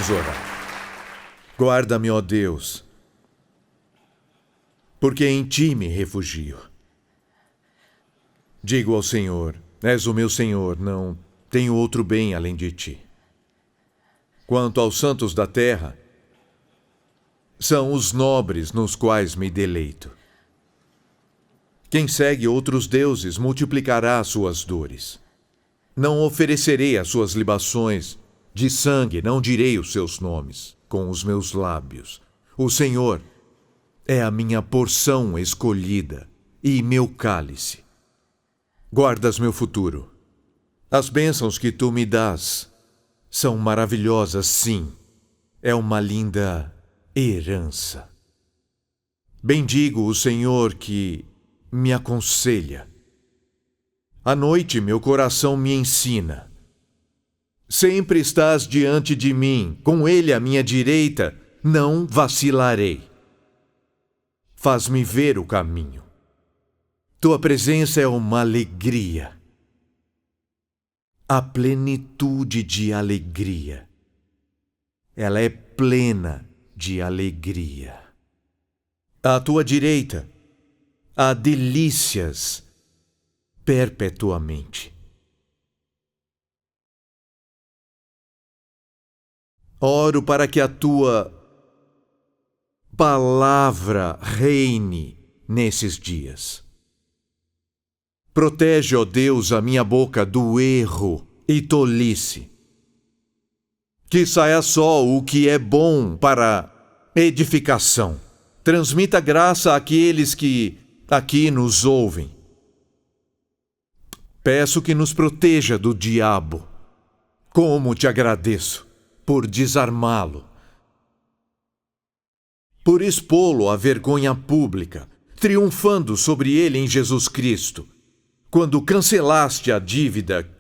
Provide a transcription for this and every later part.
Vamos orar. Guarda-me, ó Deus, porque em Ti me refugio. Digo ao Senhor, és o meu Senhor, não tenho outro bem além de Ti. Quanto aos santos da terra, são os nobres nos quais me deleito. Quem segue outros deuses multiplicará suas dores. Não oferecerei as suas libações de sangue, não direi os seus nomes com os meus lábios. O Senhor é a minha porção escolhida e meu cálice. Guardas meu futuro. As bênçãos que tu me dás são maravilhosas, sim. É uma linda herança. Bendigo o Senhor que me aconselha. À noite meu coração me ensina. Sempre estás diante de mim, com Ele à minha direita, não vacilarei. Faz-me ver o caminho. Tua presença é uma alegria. A plenitude de alegria. Ela é plena de alegria. À tua direita, há delícias perpetuamente. Oro para que a tua palavra reine nesses dias. Protege, ó Deus, a minha boca do erro e tolice. Que saia só o que é bom para edificação. Transmita graça àqueles que aqui nos ouvem. Peço que nos proteja do diabo. Como te agradeço por desarmá-lo, por expô-lo à vergonha pública, triunfando sobre ele em Jesus Cristo, quando cancelaste a dívida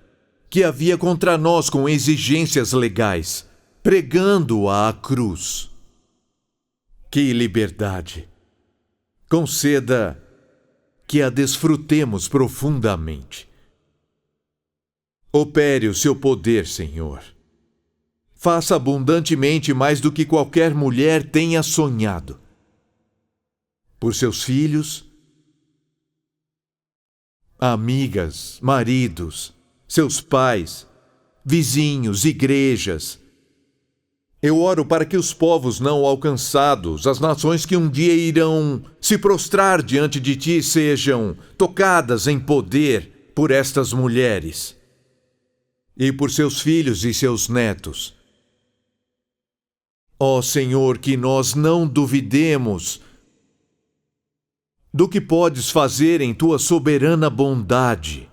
que havia contra nós com exigências legais, pregando-a à cruz. Que liberdade! Conceda que a desfrutemos profundamente. Opere o seu poder, Senhor. Faça abundantemente mais do que qualquer mulher tenha sonhado. Por seus filhos, amigas, maridos, seus pais, vizinhos, igrejas. Eu oro para que os povos não alcançados, as nações que um dia irão se prostrar diante de Ti, sejam tocadas em poder por estas mulheres e por seus filhos e seus netos. Ó Senhor, que nós não duvidemos do que podes fazer em Tua soberana bondade,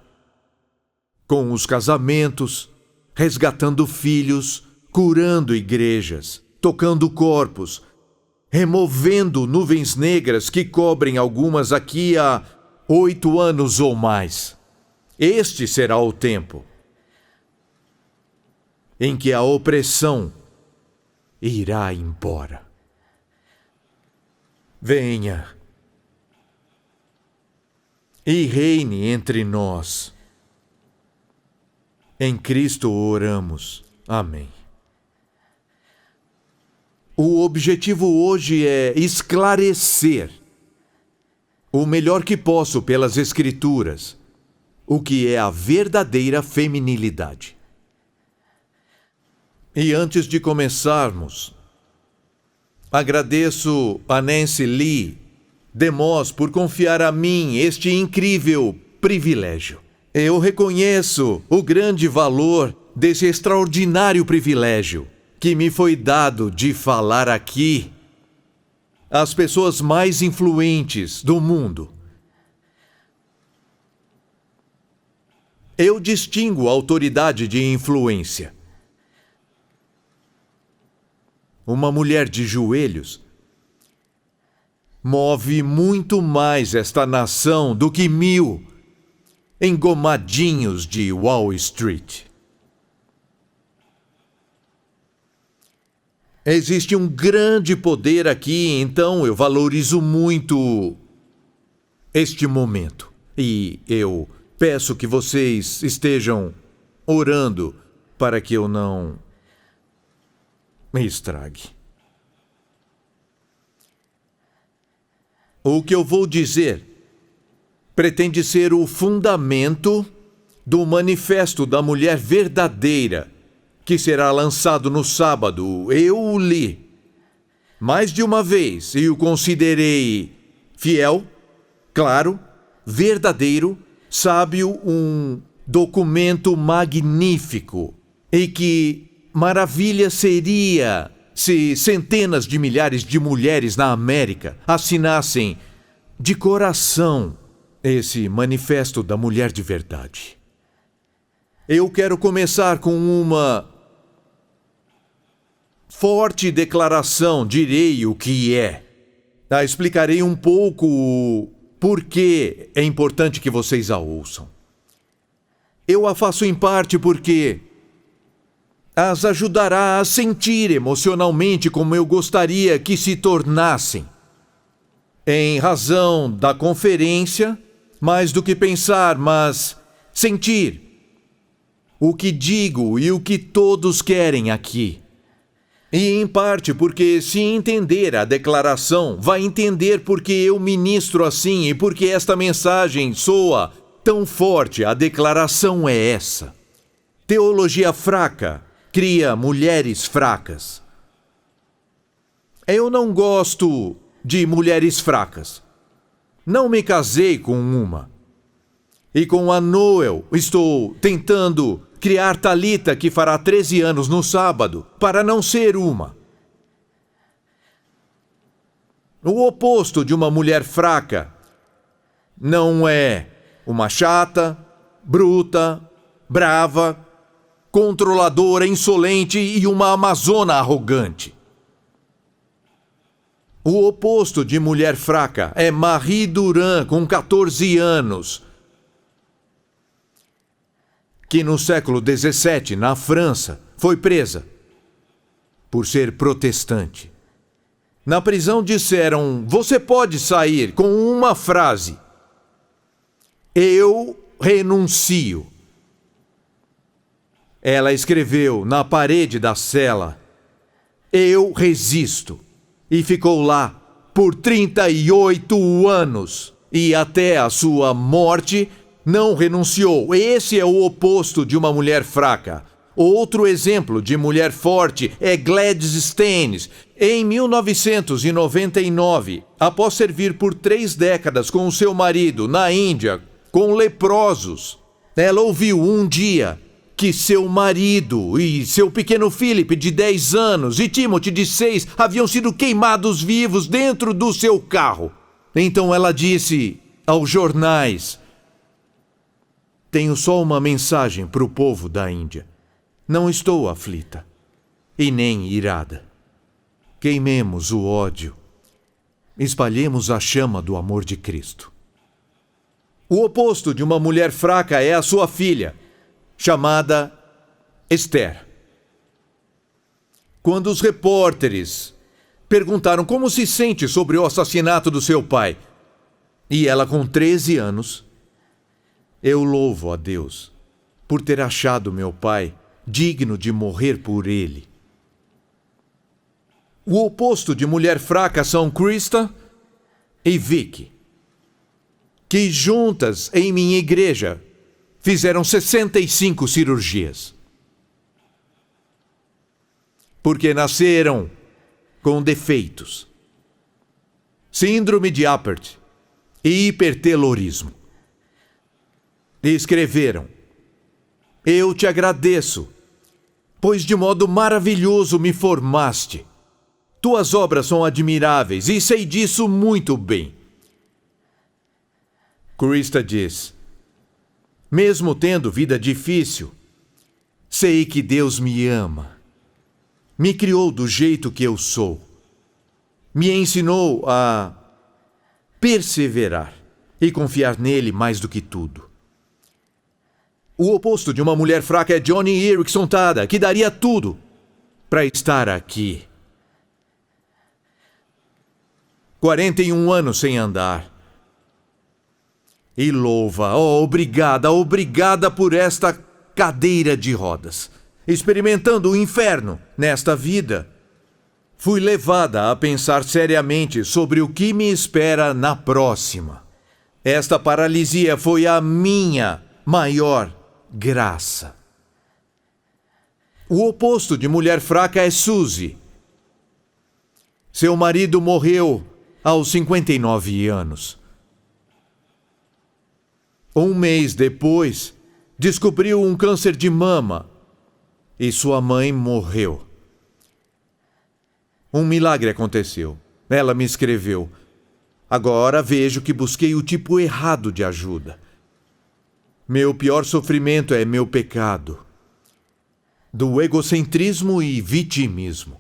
com os casamentos, resgatando filhos, curando igrejas, tocando corpos, removendo nuvens negras que cobrem algumas aqui há 8 anos ou mais. Este será o tempo em que a opressão irá embora. Venha e reine entre nós. Em Cristo oramos. Amém. O objetivo hoje é esclarecer o melhor que posso pelas Escrituras o que é a verdadeira feminilidade. E antes de começarmos, agradeço a Nancy Lee DeMoss por confiar a mim este incrível privilégio. Eu reconheço o grande valor desse extraordinário privilégio que me foi dado de falar aqui às pessoas mais influentes do mundo. Eu distingo a autoridade de influência. Uma mulher de joelhos move muito mais esta nação do que 1000 engomadinhos de Wall Street. Existe um grande poder aqui, então eu valorizo muito este momento. E eu peço que vocês estejam orando para que eu não me estrague. O que eu vou dizer pretende ser o fundamento do Manifesto da Mulher Verdadeira, que será lançado no sábado. Eu o li mais de uma vez e o considerei fiel, claro, verdadeiro, sábio, um documento magnífico. E que maravilha seria se centenas de milhares de mulheres na América assinassem de coração esse Manifesto da Mulher de Verdade. Eu quero começar com uma forte declaração, direi o que é. Explicarei um pouco o porquê é importante que vocês a ouçam. Eu a faço em parte porque as ajudará a sentir emocionalmente como eu gostaria que se tornassem. Em razão da conferência, mais do que pensar, mas sentir o que digo e o que todos querem aqui. E em parte porque, se entender a declaração, vai entender porque eu ministro assim e porque esta mensagem soa tão forte. A declaração é essa: teologia fraca cria mulheres fracas. Eu não gosto de mulheres fracas. Não me casei com uma. E com a Noel estou tentando criar Thalita, que fará 13 anos no sábado, para não ser uma. O oposto de uma mulher fraca não é uma chata, bruta, brava, controladora, insolente e uma amazona arrogante. O oposto de mulher fraca é Marie Durand, com 14 anos, que no século XVII, na França, foi presa por ser protestante. Na prisão disseram: você pode sair, com uma frase: eu renuncio. Ela escreveu na parede da cela: eu resisto. E ficou lá por 38 anos. E até a sua morte não renunciou. Esse é o oposto de uma mulher fraca. Outro exemplo de mulher forte é Gladys Staines. Em 1999, após servir por 3 décadas com o seu marido na Índia, com leprosos, ela ouviu um dia que seu marido e seu pequeno Philip, de 10 anos, e Timothy, de 6, haviam sido queimados vivos dentro do seu carro. Então ela disse aos jornais: tenho só uma mensagem para o povo da Índia. Não estou aflita e nem irada. Queimemos o ódio. Espalhemos a chama do amor de Cristo. O oposto de uma mulher fraca é a sua filha, chamada Esther. Quando os repórteres perguntaram como se sente sobre o assassinato do seu pai, e ela com 13 anos, eu louvo a Deus por ter achado meu pai digno de morrer por ele. O oposto de mulher fraca são Krista e Vicky, que juntas em minha igreja fizeram 65 cirurgias. Porque nasceram com defeitos. Síndrome de Apert e hipertelorismo. E escreveram: eu te agradeço, pois de modo maravilhoso me formaste. Tuas obras são admiráveis e sei disso muito bem. Krista diz: mesmo tendo vida difícil, sei que Deus me ama. Me criou do jeito que eu sou. Me ensinou a perseverar e confiar nele mais do que tudo. O oposto de uma mulher fraca é Joni Eareckson Tada, que daria tudo para estar aqui. 41 anos sem andar. E louva, obrigada por esta cadeira de rodas, experimentando o inferno nesta vida fui levada a pensar seriamente sobre o que me espera na próxima. Esta paralisia foi a minha maior graça. O oposto de mulher fraca é Suzy. Seu marido morreu aos 59 anos. Um mês depois, descobriu um câncer de mama e sua mãe morreu. Um milagre aconteceu. Ela me escreveu: agora vejo que busquei o tipo errado de ajuda. Meu pior sofrimento é meu pecado, do egocentrismo e vitimismo.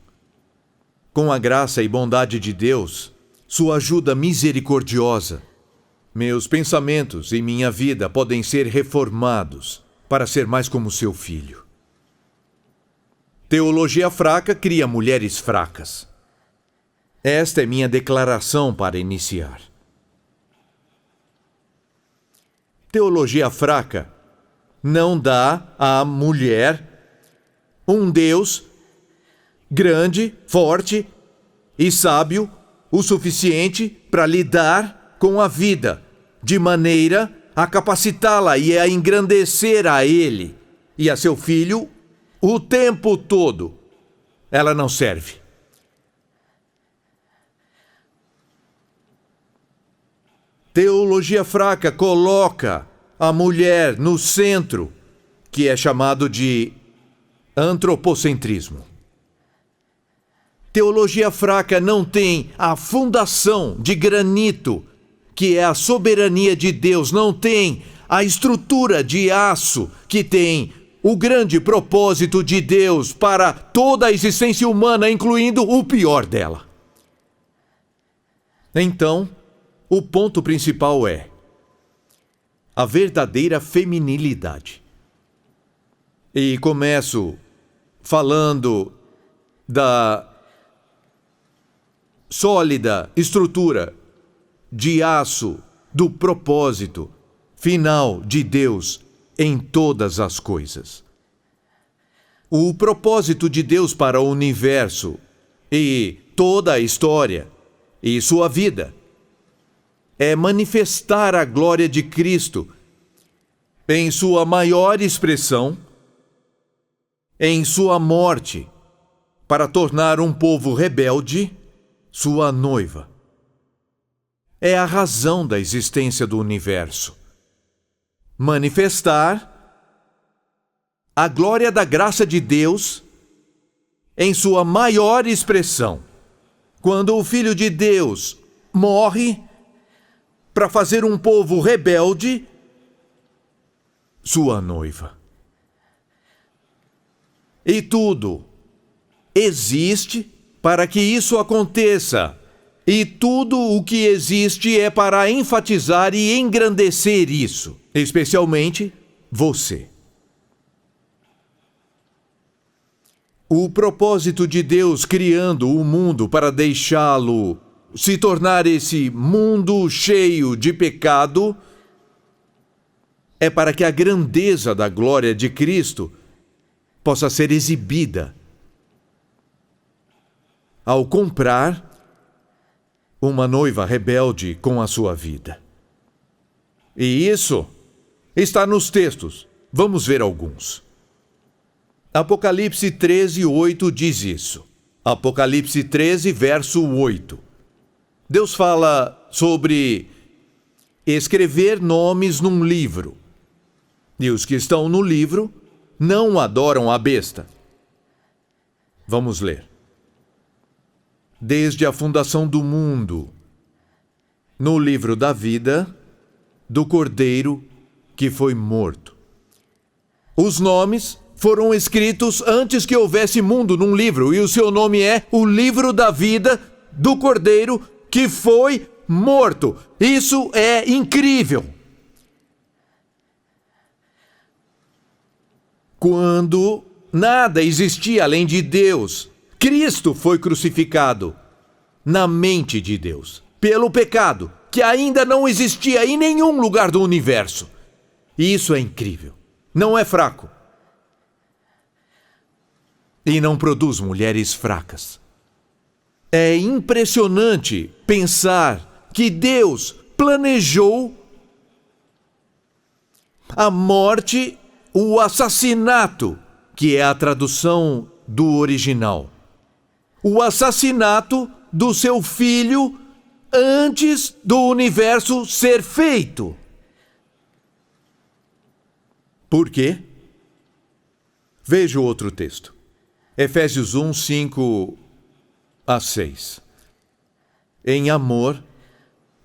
Com a graça e bondade de Deus, sua ajuda misericordiosa, meus pensamentos e minha vida podem ser reformados para ser mais como seu filho. Teologia fraca cria mulheres fracas. Esta é minha declaração para iniciar. Teologia fraca não dá à mulher um Deus grande, forte e sábio o suficiente para lidar com a vida, de maneira a capacitá-la e a engrandecer a ele e a seu filho o tempo todo. Ela não serve. Teologia fraca coloca a mulher no centro, que é chamado de antropocentrismo. Teologia fraca não tem a fundação de granito, que é a soberania de Deus, não tem a estrutura de aço, que tem o grande propósito de Deus para toda a existência humana, incluindo o pior dela. Então, o ponto principal é a verdadeira feminilidade. E começo falando da sólida estrutura de aço do propósito final de Deus em todas as coisas. O propósito de Deus para o universo e toda a história e sua vida é manifestar a glória de Cristo em sua maior expressão, em sua morte, para tornar um povo rebelde sua noiva. É a razão da existência do universo. Manifestar a glória da graça de Deus em sua maior expressão. Quando o Filho de Deus morre para fazer um povo rebelde sua noiva. E tudo existe para que isso aconteça. E tudo o que existe é para enfatizar e engrandecer isso, especialmente você. O propósito de Deus criando o mundo para deixá-lo se tornar esse mundo cheio de pecado é para que a grandeza da glória de Cristo possa ser exibida ao comprar uma noiva rebelde com a sua vida. E isso está nos textos. Vamos ver alguns. Apocalipse 13:8 diz isso. Apocalipse 13, verso 8. Deus fala sobre escrever nomes num livro. E os que estão no livro não adoram a besta. Vamos ler. Desde a fundação do mundo, no livro da vida do Cordeiro que foi morto. Os nomes foram escritos antes que houvesse mundo num livro, e o seu nome é o livro da vida do Cordeiro que foi morto. Isso é incrível. Quando nada existia além de Deus, Cristo foi crucificado na mente de Deus, pelo pecado, que ainda não existia em nenhum lugar do universo. E isso é incrível. Não é fraco. E não produz mulheres fracas. É impressionante pensar que Deus planejou a morte, o assassinato, que é a tradução do original. O assassinato do seu filho antes do universo ser feito. Por quê? Veja o outro texto. Efésios 1, 5 a 6. Em amor,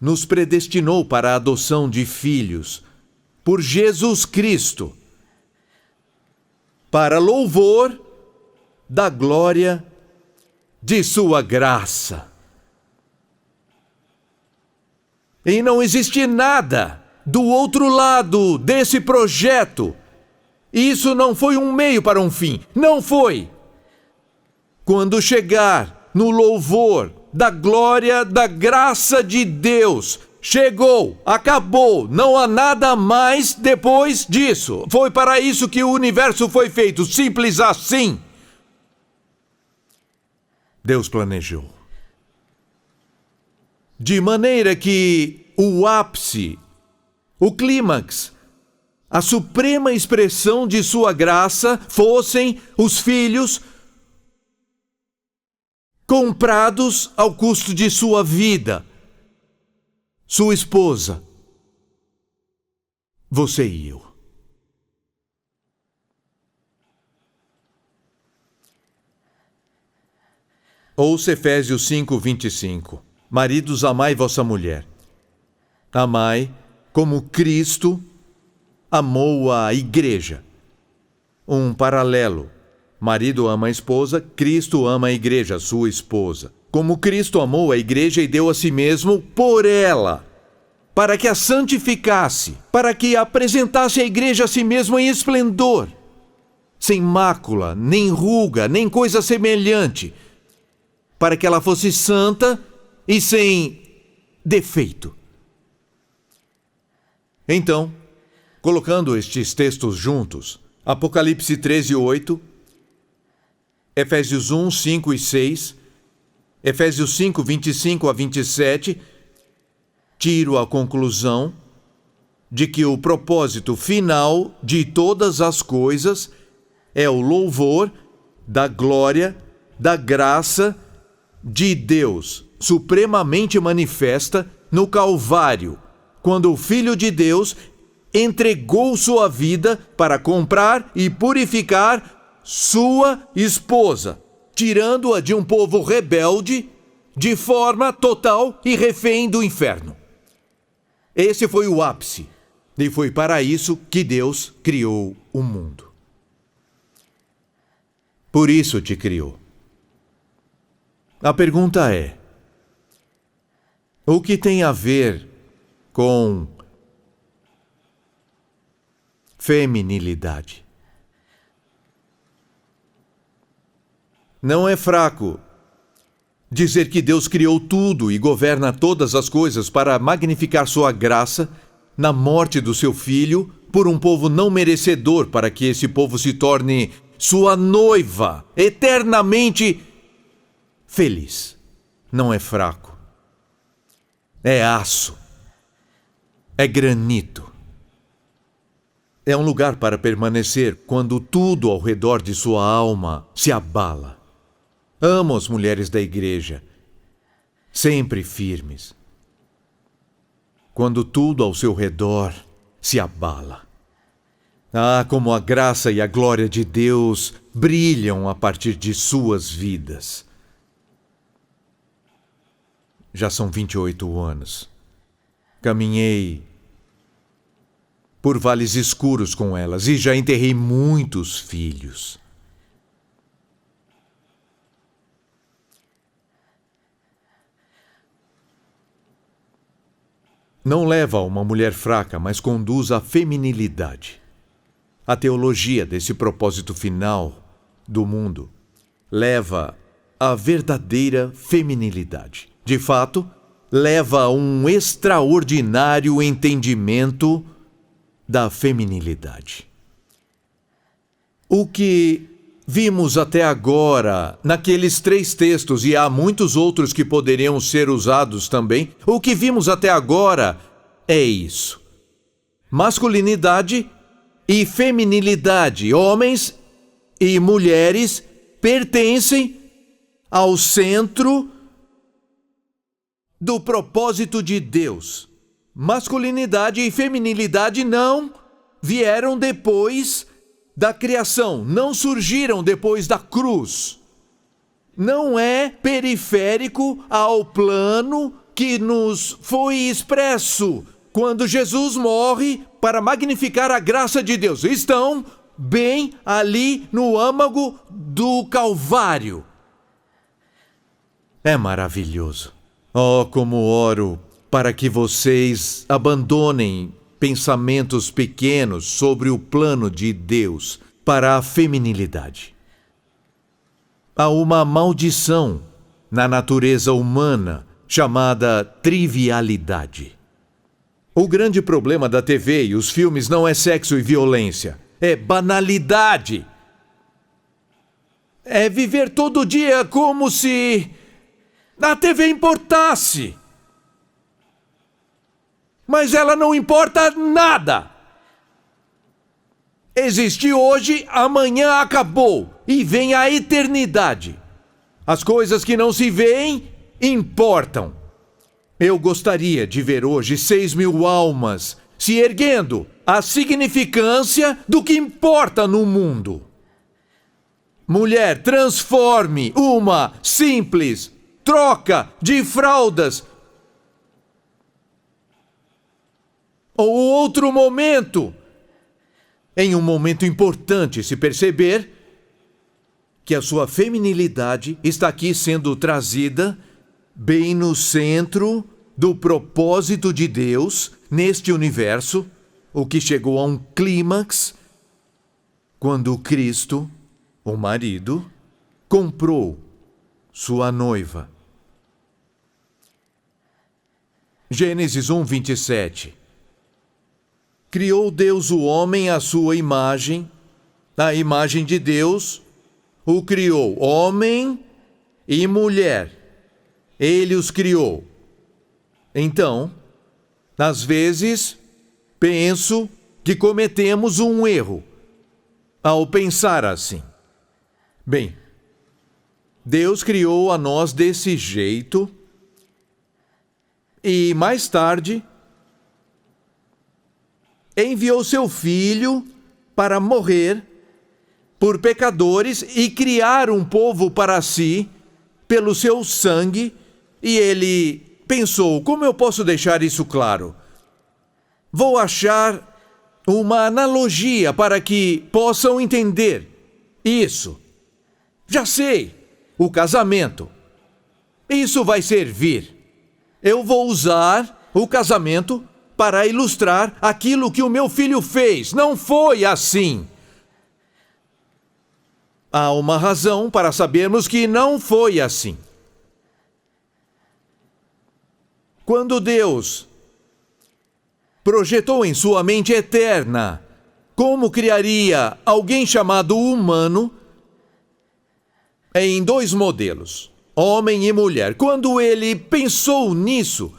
nos predestinou para a adoção de filhos por Jesus Cristo, para louvor da glória de sua graça. E não existe nada do outro lado desse projeto. Isso não foi um meio para um fim. Não foi. Quando chegar no louvor da glória da graça de Deus, chegou, acabou, não há nada mais depois disso. Foi para isso que o universo foi feito, simples assim. Deus planejou. De maneira que o ápice, o clímax, a suprema expressão de sua graça fossem os filhos comprados ao custo de sua vida, sua esposa, você e eu. Ouça Efésios 5, 25. Maridos, amai vossa mulher. Amai como Cristo amou a igreja. Um paralelo. Marido ama a esposa, Cristo ama a igreja, sua esposa. Como Cristo amou a igreja e deu a si mesmo por ela, para que a santificasse, para que apresentasse a igreja a si mesmo em esplendor, sem mácula, nem ruga, nem coisa semelhante, para que ela fosse santa e sem defeito. Então, colocando estes textos juntos, Apocalipse 13, 8, Efésios 1, 5 e 6, Efésios 5, 25 a 27, tiro a conclusão de que o propósito final de todas as coisas é o louvor da glória, da graça de Deus, supremamente manifesta no Calvário, quando o Filho de Deus entregou sua vida para comprar e purificar sua esposa, tirando-a de um povo rebelde, de forma total e refém do inferno. Esse foi o ápice, e foi para isso que Deus criou o mundo. Por isso te criou. A pergunta é: o que tem a ver com feminilidade? Não é fraco dizer que Deus criou tudo e governa todas as coisas para magnificar sua graça na morte do seu Filho por um povo não merecedor, para que esse povo se torne sua noiva, eternamente feliz. Não é fraco. É aço. É granito. É um lugar para permanecer quando tudo ao redor de sua alma se abala. Amo as mulheres da igreja, sempre firmes, quando tudo ao seu redor se abala. Ah, como a graça e a glória de Deus brilham a partir de suas vidas. Já são 28 anos. Caminhei por vales escuros com elas e já enterrei muitos filhos. Não leva a uma mulher fraca, mas conduz à feminilidade. A teologia desse propósito final do mundo leva à verdadeira feminilidade. De fato, leva a um extraordinário entendimento da feminilidade. O que vimos até agora, naqueles 3 textos, e há muitos outros que poderiam ser usados também, o que vimos até agora é isso: masculinidade e feminilidade, homens e mulheres pertencem ao centro do propósito de Deus. Masculinidade e feminilidade não vieram depois da criação, não surgiram depois da cruz. Não é periférico ao plano que nos foi expresso quando Jesus morre para magnificar a graça de Deus. Estão bem ali no âmago do Calvário. É maravilhoso. Oh, como oro para que vocês abandonem pensamentos pequenos sobre o plano de Deus para a feminilidade. Há uma maldição na natureza humana chamada trivialidade. O grande problema da TV e os filmes não é sexo e violência, é banalidade. É viver todo dia como se a TV importasse. Mas ela não importa nada. Existe hoje, amanhã acabou e vem a eternidade. As coisas que não se veem importam. Eu gostaria de ver hoje 6.000 almas se erguendo à significância do que importa no mundo. Mulher, transforme uma simples troca de fraldas ou outro momento em um momento importante, se perceber que a sua feminilidade está aqui sendo trazida bem no centro do propósito de Deus neste universo, o que chegou a um clímax quando Cristo, o marido, comprou sua noiva. Gênesis 1:27. Criou Deus o homem à sua imagem, a imagem de Deus o criou, homem e mulher. Ele os criou. Então, às vezes, penso que cometemos um erro ao pensar assim. Bem, Deus criou a nós desse jeito e, mais tarde, enviou seu Filho para morrer por pecadores e criar um povo para si pelo seu sangue, e ele pensou: como eu posso deixar isso claro? Vou achar uma analogia para que possam entender isso. Já sei, o casamento. Isso vai servir. Eu vou usar o casamento para ilustrar aquilo que o meu filho fez. Não foi assim. Há uma razão para sabermos que não foi assim. Quando Deus projetou em sua mente eterna como criaria alguém chamado humano em 2 modelos, homem e mulher, quando ele pensou nisso,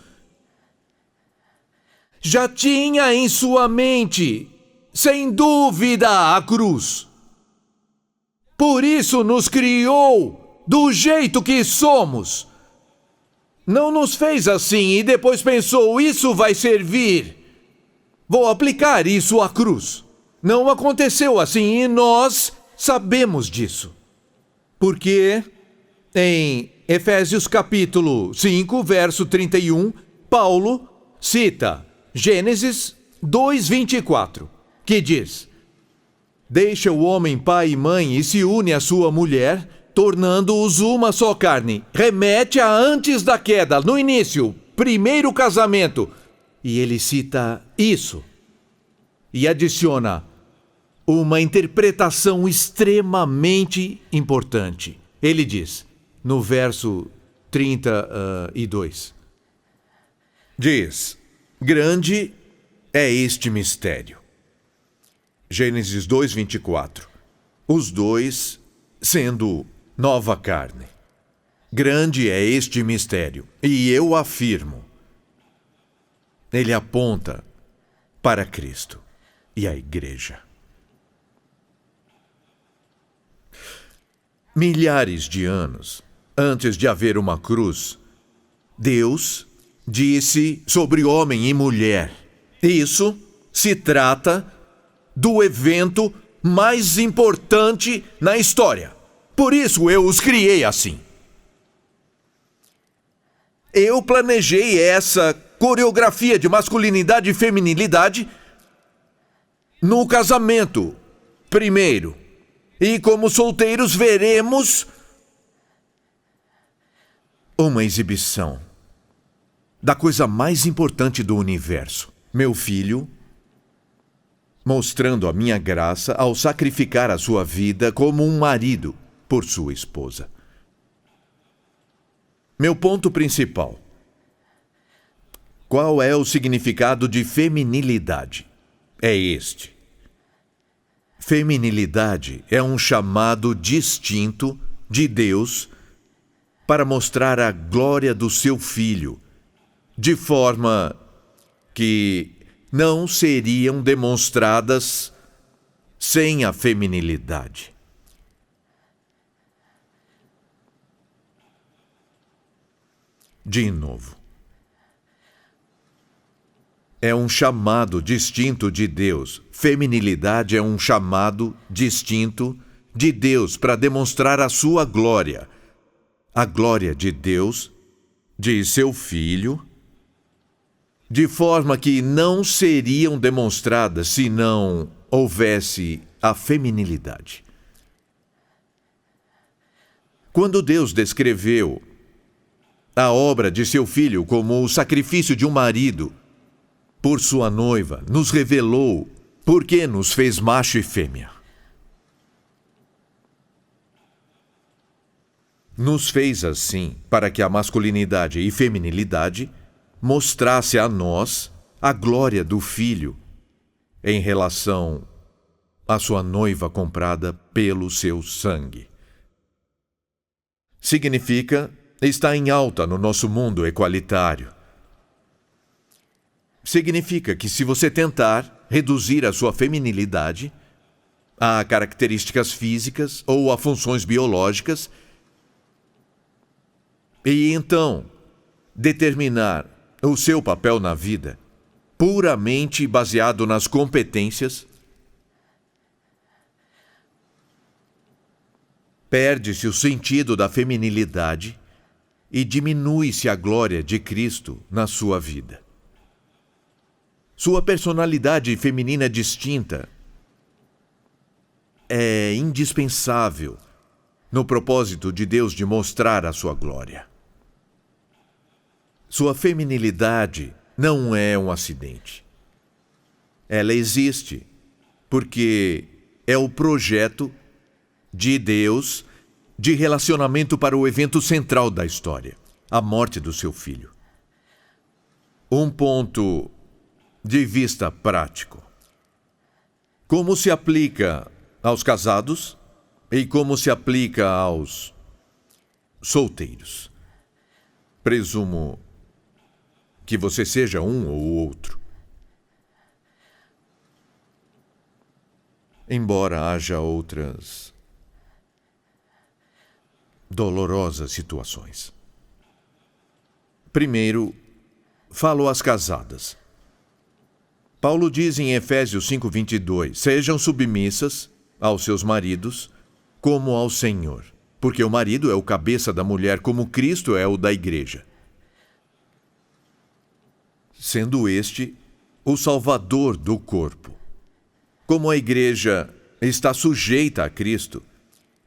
já tinha em sua mente, sem dúvida, a cruz. Por isso nos criou do jeito que somos. Não nos fez assim e depois pensou: isso vai servir. Vou aplicar isso à cruz. Não aconteceu assim e nós sabemos disso. Porque em Efésios capítulo 5, verso 31, Paulo cita Gênesis 2:24, que diz: deixa o homem pai e mãe e se une à sua mulher, tornando-os uma só carne. Remete a antes da queda, no início, primeiro casamento. E ele cita isso e adiciona uma interpretação extremamente importante. Ele diz, no verso 32, diz: grande é este mistério. Gênesis 2:24. Os dois sendo nova carne. Grande é este mistério, e eu afirmo, ele aponta para Cristo e a Igreja. Milhares de anos antes de haver uma cruz, Deus disse sobre homem e mulher. Isso se trata do evento mais importante na história. Por isso eu os criei assim. Eu planejei essa coreografia de masculinidade e feminilidade no casamento, primeiro. E como solteiros veremos uma exibição da coisa mais importante do universo. Meu filho, mostrando a minha graça ao sacrificar a sua vida como um marido por sua esposa. Meu ponto principal. Qual é o significado de feminilidade? É este. Feminilidade é um chamado distinto de Deus para mostrar a glória do seu Filho, de forma que não seriam demonstradas sem a feminilidade. De novo. É um chamado distinto de Deus. Feminilidade é um chamado distinto de Deus para demonstrar a sua glória. A glória de Deus, de seu Filho, de forma que não seriam demonstradas se não houvesse a feminilidade. Quando Deus descreveu a obra de seu Filho como o sacrifício de um marido por sua noiva, nos revelou por que nos fez macho e fêmea. Nos fez assim para que a masculinidade e feminilidade mostrasse a nós a glória do Filho em relação à sua noiva comprada pelo seu sangue. Significa estar em alta no nosso mundo equalitário. Significa que se você tentar reduzir a sua feminilidade a características físicas ou a funções biológicas, e então determinar o seu papel na vida puramente baseado nas competências, perde-se o sentido da feminilidade e diminui-se a glória de Cristo na sua vida. Sua personalidade feminina distinta é indispensável no propósito de Deus de mostrar a sua glória. Sua feminilidade não é um acidente. Ela existe porque é o projeto de Deus de relacionamento para o evento central da história, a morte do seu filho. Um ponto de vista prático. Como se aplica aos casados e como se aplica aos solteiros. Presumo que você seja um ou outro. Embora haja outras dolorosas situações. Primeiro, falo às casadas. Paulo diz em Efésios 5:22, sejam submissas aos seus maridos como ao Senhor, porque o marido é o cabeça da mulher como Cristo é o da igreja, sendo este o salvador do corpo. Como a igreja está sujeita a Cristo,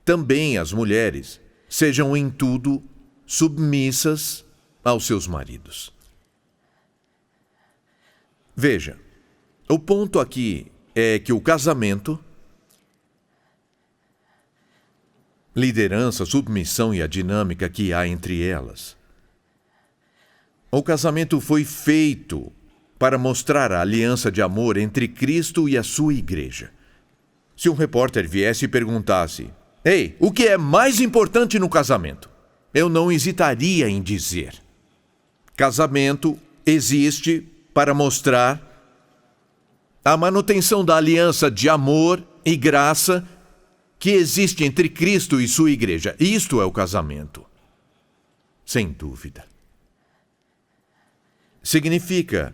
também as mulheres sejam em tudo submissas aos seus maridos. Veja, o ponto aqui é que o casamento, liderança, submissão e a dinâmica que há entre elas. O casamento foi feito para mostrar a aliança de amor entre Cristo e a sua igreja. Se um repórter viesse e perguntasse, Ei, o que é mais importante no casamento? Eu não hesitaria em dizer. Casamento existe para mostrar a manutenção da aliança de amor e graça que existe entre Cristo e sua igreja. Isto é o casamento. Sem dúvida. Significa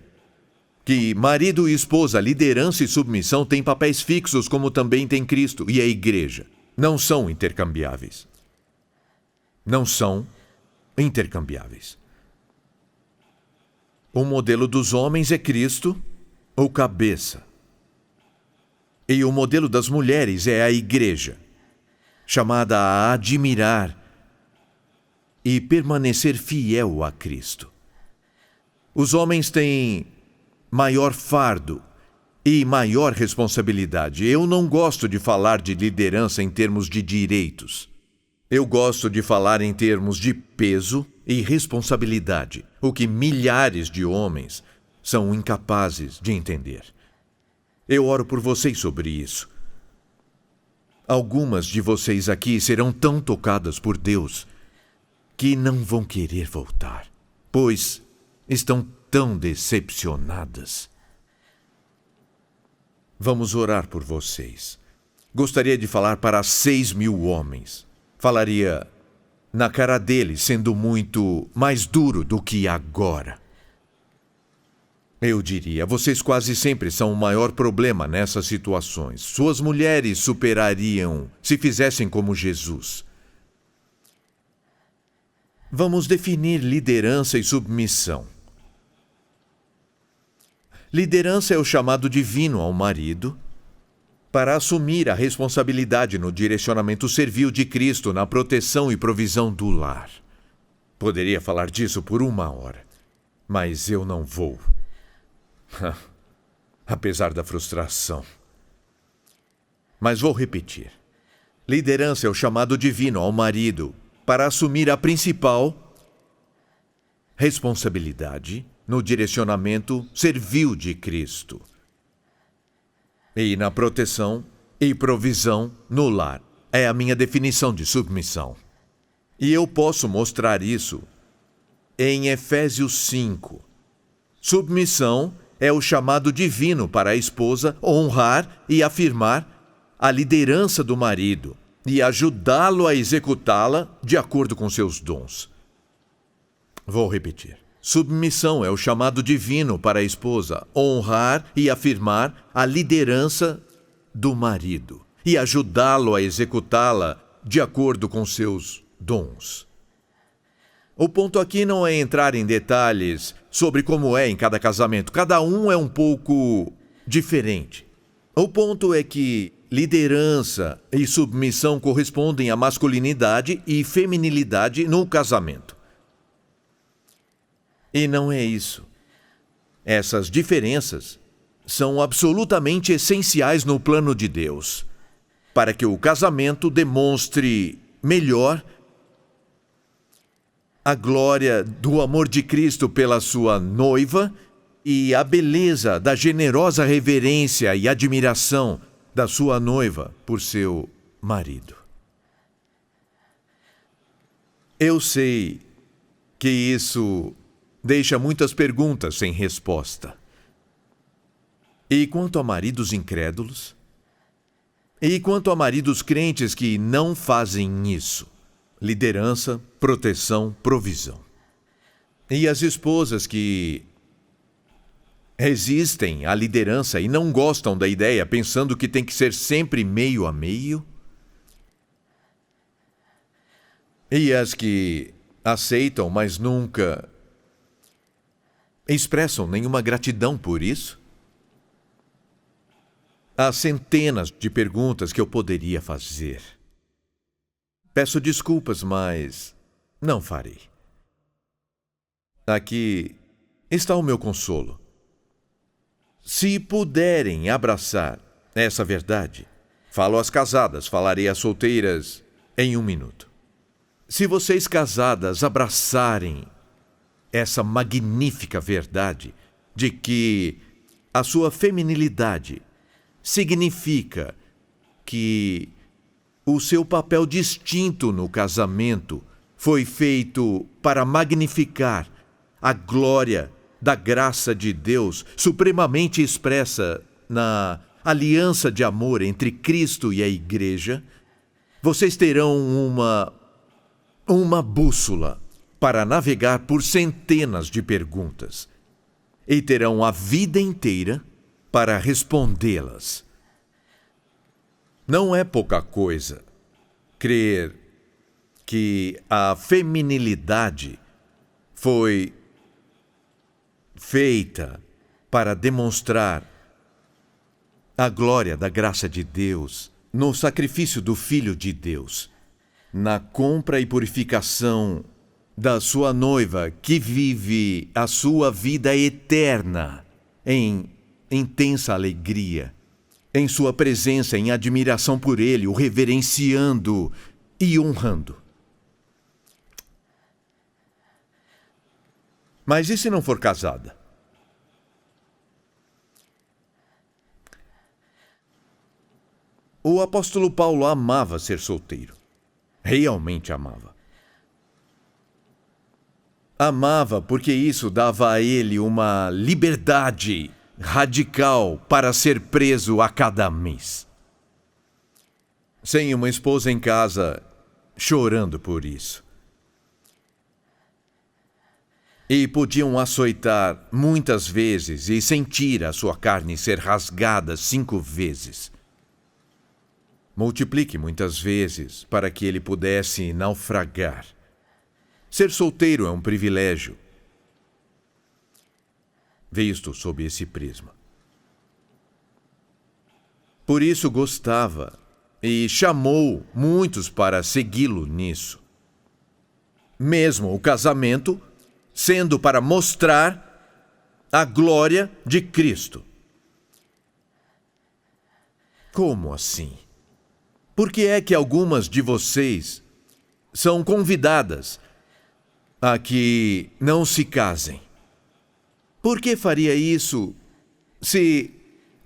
que marido e esposa, liderança e submissão têm papéis fixos, como também tem Cristo e a igreja. Não são intercambiáveis. Não são intercambiáveis. O modelo dos homens é Cristo, o cabeça. E o modelo das mulheres é a igreja, chamada a admirar e permanecer fiel a Cristo. Os homens têm maior fardo e maior responsabilidade. Eu não gosto de falar de liderança em termos de direitos. Eu gosto de falar em termos de peso e responsabilidade, o que milhares de homens são incapazes de entender. Eu oro por vocês sobre isso. Algumas de vocês aqui serão tão tocadas por Deus que não vão querer voltar, pois estão tão decepcionadas. Vamos orar por vocês. Gostaria de falar para 6.000 homens. Falaria na cara deles, sendo muito mais duro do que agora. Eu diria, vocês quase sempre são o maior problema nessas situações. Suas mulheres superariam se fizessem como Jesus. Vamos definir liderança e submissão. Liderança é o chamado divino ao marido para assumir a responsabilidade no direcionamento servil de Cristo na proteção e provisão do lar. Poderia falar disso por 1 hora, mas eu não vou. Apesar da frustração. Mas vou repetir. Liderança é o chamado divino ao marido para assumir a principal responsabilidade no direcionamento servil de Cristo e na proteção e provisão no lar. É a minha definição de submissão. E eu posso mostrar isso em Efésios 5. Submissão é o chamado divino para a esposa honrar e afirmar a liderança do marido e ajudá-lo a executá-la de acordo com seus dons. Vou repetir. Submissão é o chamado divino para a esposa honrar e afirmar a liderança do marido e ajudá-lo a executá-la de acordo com seus dons. O ponto aqui não é entrar em detalhes sobre como é em cada casamento. Cada um é um pouco diferente. O ponto é que liderança e submissão correspondem à masculinidade e feminilidade no casamento. E não é isso. Essas diferenças são absolutamente essenciais no plano de Deus, para que o casamento demonstre melhor a glória do amor de Cristo pela sua noiva e a beleza da generosa reverência e admiração da sua noiva por seu marido. Eu sei que isso deixa muitas perguntas sem resposta. E quanto a maridos incrédulos? E quanto a maridos crentes que não fazem isso? Liderança, proteção, provisão. E as esposas que resistem à liderança e não gostam da ideia, pensando que tem que ser sempre meio a meio? E as que aceitam, mas nunca expressam nenhuma gratidão por isso? Há centenas de perguntas que eu poderia fazer. Peço desculpas, mas não farei. Aqui está o meu consolo. Se puderem abraçar essa verdade, falo às casadas, falarei às solteiras em 1 minuto. Se vocês casadas abraçarem essa magnífica verdade de que a sua feminilidade significa que o seu papel distinto no casamento foi feito para magnificar a glória da graça de Deus, supremamente expressa na aliança de amor entre Cristo e a Igreja, vocês terão uma bússola para navegar por centenas de perguntas e terão a vida inteira para respondê-las. Não é pouca coisa crer que a feminilidade foi feita para demonstrar a glória da graça de Deus no sacrifício do Filho de Deus, na compra e purificação da sua noiva, que vive a sua vida eterna em intensa alegria, em sua presença, em admiração por ele, o reverenciando e honrando. Mas e se não for casada? O apóstolo Paulo amava ser solteiro. Realmente amava. Amava porque isso dava a ele uma liberdade radical para ser preso a cada mês. Sem uma esposa em casa chorando por isso. E podiam açoitar muitas vezes e sentir a sua carne ser rasgada 5 vezes. Multiplique muitas vezes para que ele pudesse naufragar. Ser solteiro é um privilégio, visto sob esse prisma. Por isso gostava e chamou muitos para segui-lo nisso. Mesmo o casamento sendo para mostrar a glória de Cristo. Como assim? Por que é que algumas de vocês são convidadas a que não se casem? Por que faria isso se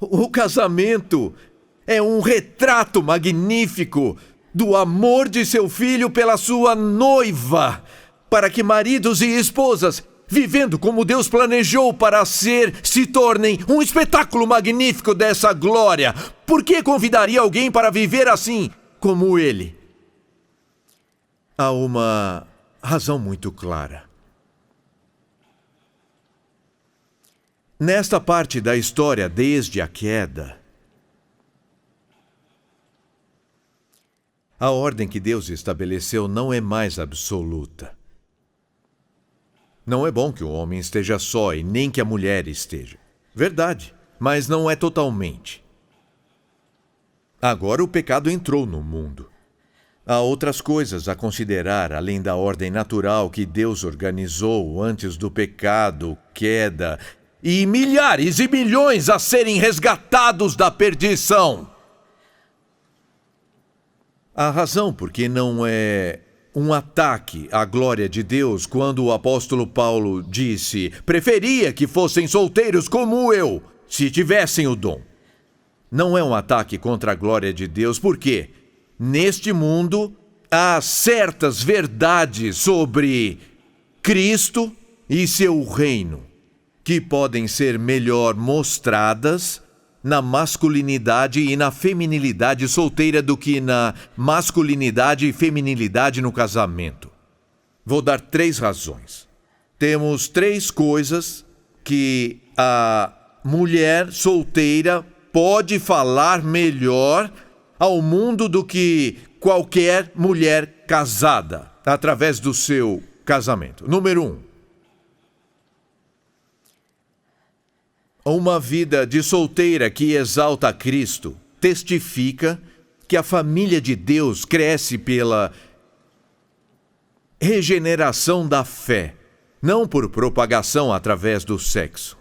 o casamento é um retrato magnífico do amor de seu filho pela sua noiva, para que maridos e esposas, vivendo como Deus planejou para se tornem um espetáculo magnífico dessa glória? Por que convidaria alguém para viver assim como ele? Há uma razão muito clara. Nesta parte da história, desde a queda, a ordem que Deus estabeleceu não é mais absoluta. Não é bom que o homem esteja só e nem que a mulher esteja. Verdade, mas não é totalmente. Agora o pecado entrou no mundo. Há outras coisas a considerar além da ordem natural que Deus organizou antes do pecado, queda, e milhares e milhões a serem resgatados da perdição. A razão por que não é um ataque à glória de Deus quando o apóstolo Paulo disse: preferia que fossem solteiros como eu, se tivessem o dom. Não é um ataque contra a glória de Deus, porque neste mundo há certas verdades sobre Cristo e seu reino que podem ser melhor mostradas na masculinidade e na feminilidade solteira do que na masculinidade e feminilidade no casamento. Vou dar 3 razões. Temos 3 coisas que a mulher solteira pode falar melhor ao mundo do que qualquer mulher casada, através do seu casamento. Número 1. Uma vida de solteira que exalta a Cristo testifica que a família de Deus cresce pela regeneração da fé, não por propagação através do sexo.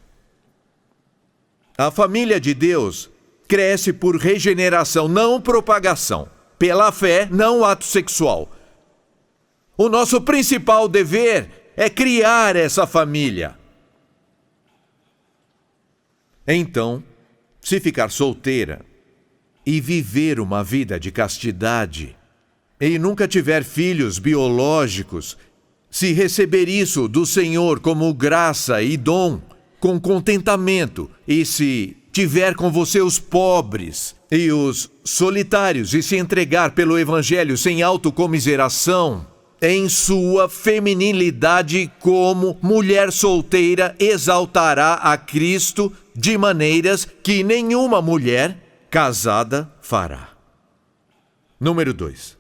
A família de Deus cresce por regeneração, não propagação. Pela fé, não ato sexual. O nosso principal dever é criar essa família. Então, se ficar solteira, e viver uma vida de castidade, e nunca tiver filhos biológicos, se receber isso do Senhor como graça e dom, com contentamento, e se tiver com você os pobres e os solitários e se entregar pelo Evangelho sem autocomiseração, em sua feminilidade como mulher solteira exaltará a Cristo de maneiras que nenhuma mulher casada fará. Número 2.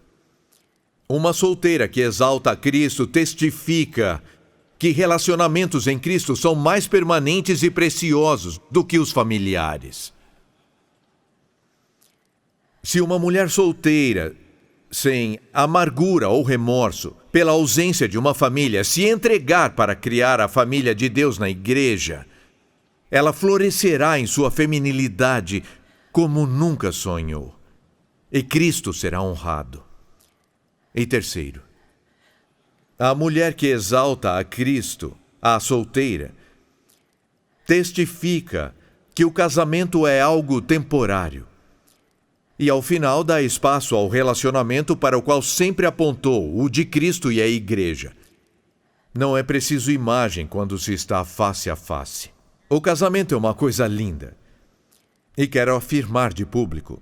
Uma solteira que exalta a Cristo testifica que relacionamentos em Cristo são mais permanentes e preciosos do que os familiares. Se uma mulher solteira, sem amargura ou remorso, pela ausência de uma família, se entregar para criar a família de Deus na igreja, ela florescerá em sua feminilidade como nunca sonhou, e Cristo será honrado. E terceiro, a mulher que exalta a Cristo, a solteira, testifica que o casamento é algo temporário e ao final dá espaço ao relacionamento para o qual sempre apontou, o de Cristo e a igreja. Não é preciso imagem quando se está face a face. O casamento é uma coisa linda e quero afirmar de público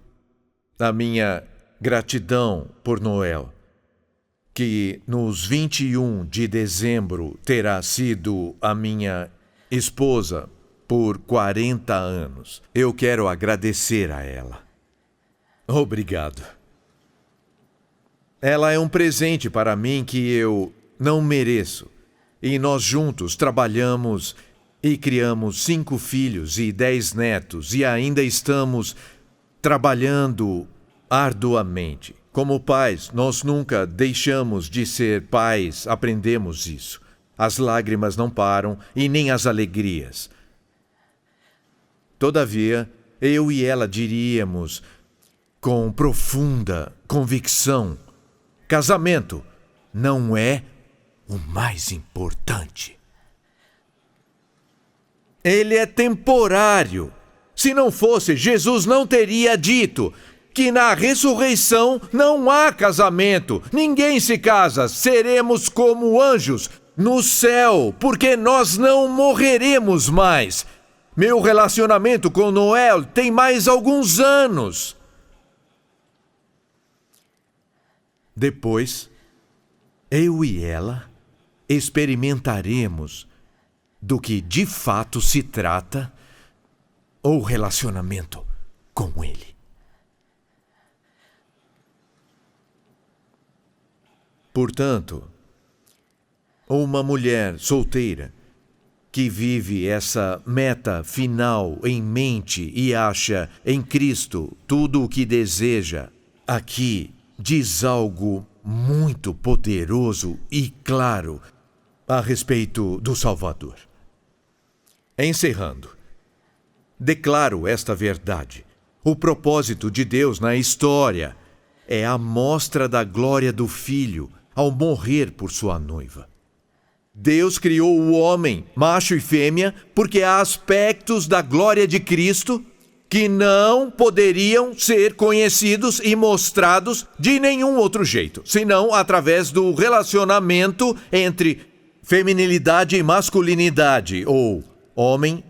a minha gratidão por Noel, que nos 21 de dezembro terá sido a minha esposa por 40 anos. Eu quero agradecer a ela. Obrigado. Ela é um presente para mim que eu não mereço. E nós juntos trabalhamos e criamos 5 filhos e 10 netos e ainda estamos trabalhando arduamente. Como pais, nós nunca deixamos de ser pais, aprendemos isso. As lágrimas não param e nem as alegrias. Todavia, eu e ela diríamos, com profunda convicção, casamento não é o mais importante. Ele é temporário. Se não fosse, Jesus não teria dito que na ressurreição não há casamento. Ninguém se casa. Seremos como anjos no céu, porque nós não morreremos mais. Meu relacionamento com Noel tem mais alguns anos. Depois, eu e ela experimentaremos do que de fato se trata o relacionamento com ele. Portanto, uma mulher solteira que vive essa meta final em mente e acha em Cristo tudo o que deseja, aqui diz algo muito poderoso e claro a respeito do Salvador. Encerrando, declaro esta verdade. O propósito de Deus na história é a mostra da glória do Filho ao morrer por sua noiva. Deus criou o homem, macho e fêmea, porque há aspectos da glória de Cristo que não poderiam ser conhecidos e mostrados de nenhum outro jeito, senão através do relacionamento entre feminilidade e masculinidade, ou homem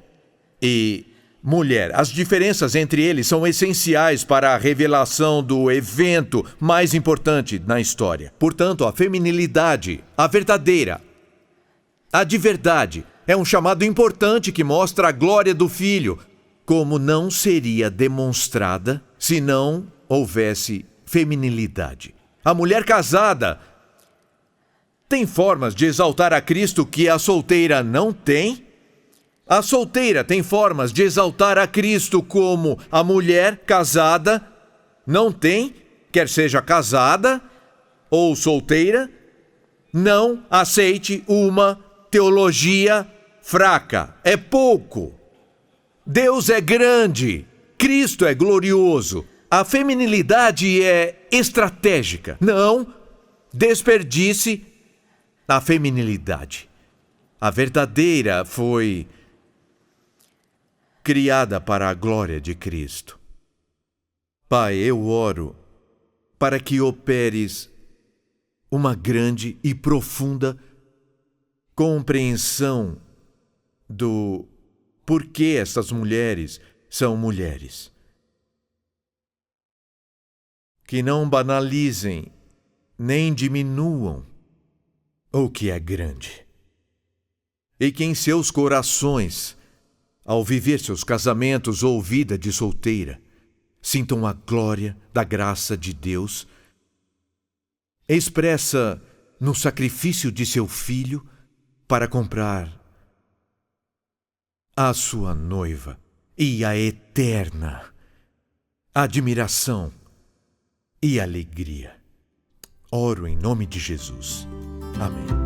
e mulher. As diferenças entre eles são essenciais para a revelação do evento mais importante na história. Portanto, a feminilidade, a verdadeira, a de verdade, é um chamado importante que mostra a glória do Filho, como não seria demonstrada se não houvesse feminilidade. A mulher casada tem formas de exaltar a Cristo que a solteira não tem. A solteira tem formas de exaltar a Cristo como a mulher casada não tem, quer seja casada ou solteira. Não aceite uma teologia fraca. É pouco. Deus é grande. Cristo é glorioso. A feminilidade é estratégica. Não desperdice a feminilidade. A verdadeira foi criada para a glória de Cristo, Pai, eu oro para que operes uma grande e profunda compreensão do porquê estas mulheres são mulheres. Que não banalizem nem diminuam o que é grande. E que em seus corações, ao viver seus casamentos ou vida de solteira, sintam a glória da graça de Deus, expressa no sacrifício de seu filho para comprar a sua noiva e a eterna admiração e alegria. Oro em nome de Jesus. Amém.